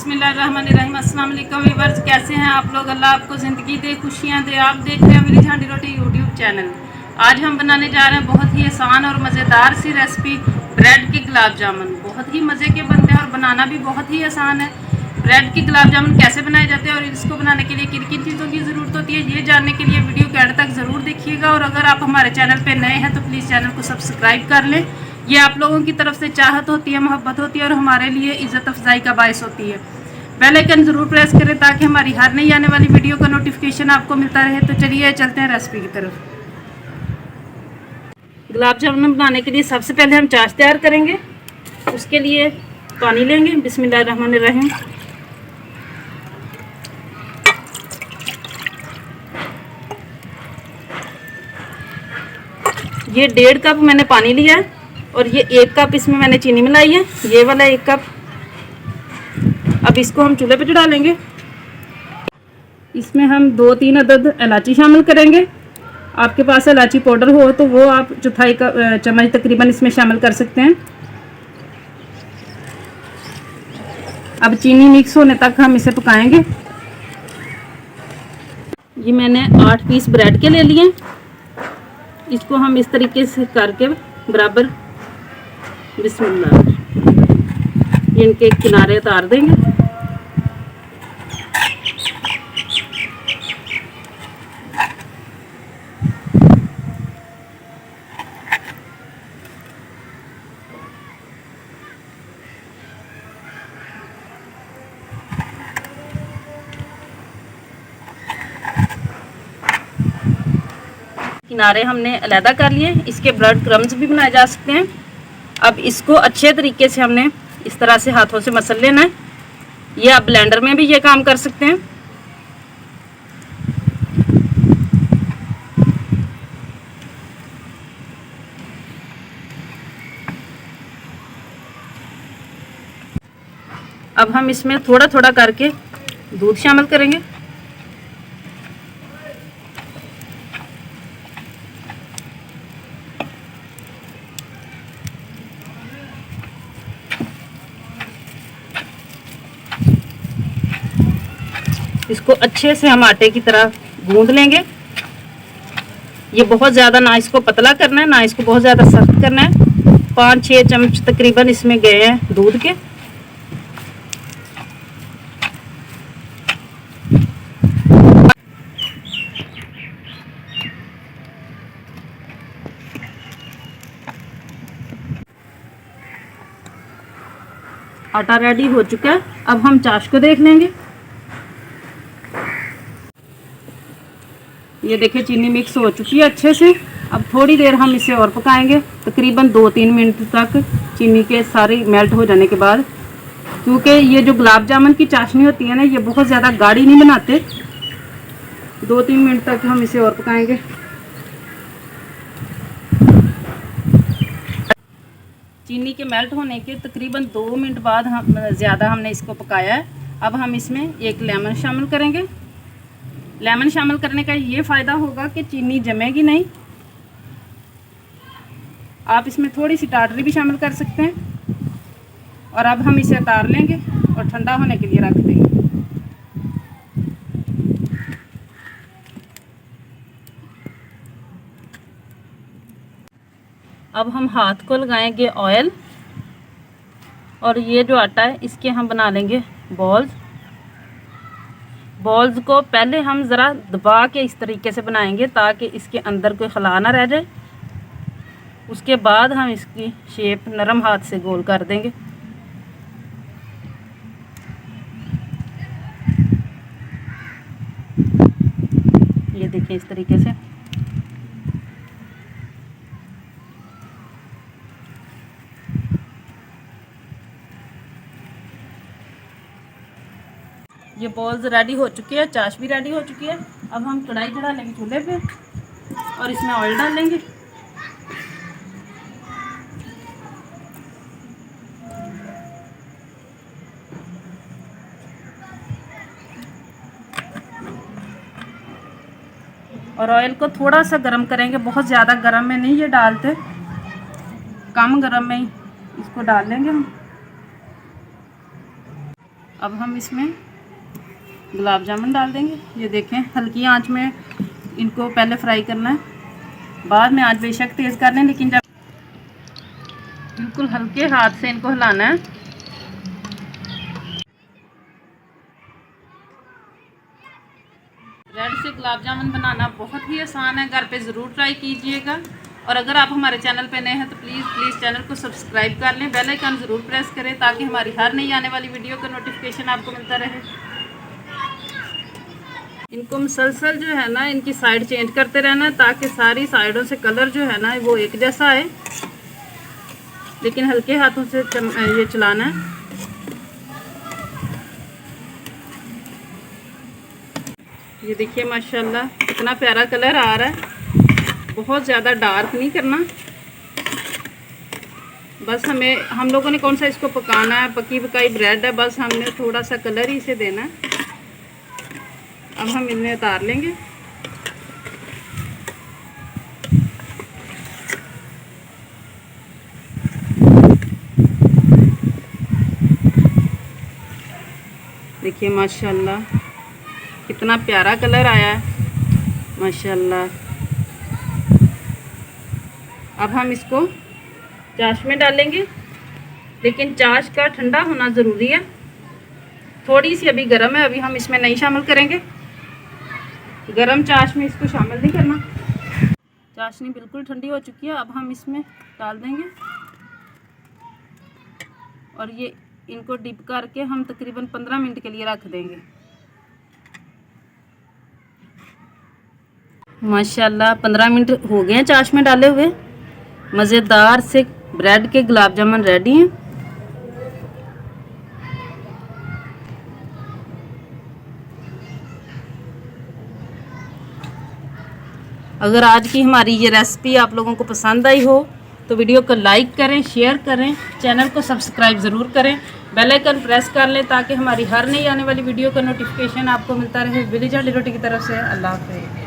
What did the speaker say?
बिस्मिल्लाहिर्रहमानिर्रहीम। अस्सलाम वालेकुम व्यूअर्स, कैसे हैं आप लोग? अल्लाह आपको ज़िंदगी दे, खुशियाँ दे। आप देख रहे हैं मेरी झांडी रोटी यूट्यूब चैनल। आज हम बनाने जा रहे हैं बहुत ही आसान और मज़ेदार सी रेसिपी, ब्रेड के गुलाब जामुन। बहुत ही मज़े के बनते हैं और बनाना भी बहुत ही आसान है। ब्रेड के गुलाब जामुन कैसे बनाए जाते हैं और इसको बनाने के लिए किन किन चीज़ों की ज़रूरत होती है, ये जानने के लिए वीडियो के एंड तक ज़रूर देखिएगा। और अगर आप हमारे चैनल पर नए हैं तो प्लीज़ चैनल को सब्सक्राइब कर लें। ये आप लोगों की तरफ से चाहत होती है, मोहब्बत होती है और हमारे लिए इज़्ज़त अफजाई का बायस होती है। बेल आइकन ज़रूर प्रेस करें ताकि हमारी हर नई आने वाली वीडियो का नोटिफिकेशन आपको मिलता रहे। तो चलिए चलते हैं रेसिपी की तरफ। गुलाब जामुन बनाने के लिए सबसे पहले हम चाश तैयार करेंगे। उसके लिए पानी लेंगे। बिस्मिल्लाहिर्रहमानिर्रहीम। ये 1.5 कप मैंने पानी लिया है और ये 1 कप इसमें मैंने चीनी मिलाई है, ये वाला 1 कप। अब इसको हम चूल्हे पे चढ़ा लेंगे। इसमें हम 2-3 अदद इलायची शामिल करेंगे। आपके पास इलायची पाउडर हो तो वो आप चौथाई का चम्मच तकरीबन इसमें शामिल कर सकते हैं। अब चीनी मिक्स होने तक हम इसे पकाएंगे। ये मैंने 8 पीस ब्रेड के ले लिए। इसको हम इस तरीके से करके बराबर बिस्मिल्लाह इनके किनारे उतार देंगे। किनारे हमने अलहदा कर लिए। इसके ब्रेड क्रम्स भी बनाए जा सकते हैं। अब इसको अच्छे तरीके से हमने इस तरह से हाथों से मसल लेना है। ये आप ब्लेंडर में भी ये काम कर सकते हैं। अब हम इसमें थोड़ा थोड़ा करके दूध शामिल करेंगे। इसको अच्छे से हम आटे की तरह गूंद लेंगे। ये बहुत ज़्यादा ना इसको पतला करना है, ना इसको बहुत ज़्यादा सख्त करना है। 5-6 चम्मच तकरीबन इसमें गए हैं दूध के। आटा रेडी हो चुका है। अब हम चाश को देख लेंगे। ये देखिए चीनी मिक्स हो चुकी है अच्छे से। अब थोड़ी देर हम इसे और पकाएंगे, तकरीबन 2-3 मिनट तक, चीनी के सारी मेल्ट हो जाने के बाद। क्योंकि ये जो गुलाब जामुन की चाशनी होती है ना, ये बहुत ज़्यादा गाढ़ी नहीं बनाते। 2-3 मिनट तक हम इसे और पकाएंगे। चीनी के मेल्ट होने के तकरीबन 2 मिनट बाद हमने इसको पकाया है। अब हम इसमें एक लेमन शामिल करेंगे। लेमन शामिल करने का ये फ़ायदा होगा कि चीनी जमेगी नहीं। आप इसमें थोड़ी सी टाटरी भी शामिल कर सकते हैं। और अब हम इसे उतार लेंगे और ठंडा होने के लिए रख देंगे। अब हम हाथ को लगाएंगे ऑयल और ये जो आटा है इसके हम बना लेंगे बॉल्स। बॉल्स को पहले हम ज़रा दबा के इस तरीके से बनाएंगे ताकि इसके अंदर कोई खला ना रह जाए। उसके बाद हम इसकी शेप नरम हाथ से गोल कर देंगे। ये देखिए इस तरीके से। ये बॉल्स रेडी हो चुकी है, चाश भी रेडी हो चुकी है। अब हम कढ़ाई चढ़ा लेंगे चूल्हे पे और इसमें ऑयल डाल लेंगे। और ऑयल को थोड़ा सा गर्म करेंगे, बहुत ज़्यादा गर्म में नहीं ये डालते, कम गर्म में ही इसको डाल लेंगे हम। अब हम इसमें गुलाब जामुन डाल देंगे। ये देखें, हल्की आंच में इनको पहले फ्राई करना है, बाद में आंच बेशक तेज़ कर लें, लेकिन जब बिल्कुल हल्के हाथ से इनको हिलाना है। ब्रेड से गुलाब जामुन बनाना बहुत ही आसान है, घर पे ज़रूर ट्राई कीजिएगा। और अगर आप हमारे चैनल पे नए हैं तो प्लीज़ चैनल को सब्सक्राइब कर लें, बेल आइकन ज़रूर प्रेस करें ताकि हमारी हर नई आने वाली वीडियो का नोटिफिकेशन आपको मिलता रहे। इनको मुसलसल जो है ना, इनकी साइड चेंज करते रहना ताकि सारी साइडों से कलर जो है ना वो एक जैसा आए, लेकिन हल्के हाथों से ये चलाना है। ये देखिए माशाल्लाह कितना प्यारा कलर आ रहा है। बहुत ज़्यादा डार्क नहीं करना, बस हम लोगों ने कौन सा इसको पकाना है, पकी पकाई ब्रेड है, बस हमने थोड़ा सा कलर ही इसे देना है। अब हम इन्हें उतार लेंगे। देखिए माशाल्लाह कितना प्यारा कलर आया है माशाल्लाह। अब हम इसको चाश में डालेंगे, लेकिन चाश का ठंडा होना ज़रूरी है। थोड़ी सी अभी गर्म है, अभी हम इसमें नहीं शामिल करेंगे। गरम चाश में इसको शामिल नहीं करना। चाशनी बिल्कुल ठंडी हो चुकी है, अब हम इसमें डाल देंगे और ये इनको डिप करके हम तकरीबन 15 मिनट के लिए रख देंगे। माशाल्लाह 15 मिनट हो गए हैं चाश में डाले हुए। मज़ेदार से ब्रेड के गुलाब जामुन रेडी हैं। अगर आज की हमारी ये रेसिपी आप लोगों को पसंद आई हो तो वीडियो को लाइक करें, शेयर करें, चैनल को सब्सक्राइब ज़रूर करें, बेल आइकन प्रेस कर लें ताकि हमारी हर नई आने वाली वीडियो का नोटिफिकेशन आपको मिलता रहे। विलेज हांडी रोटी की तरफ से अल्लाह हाफ़िज़।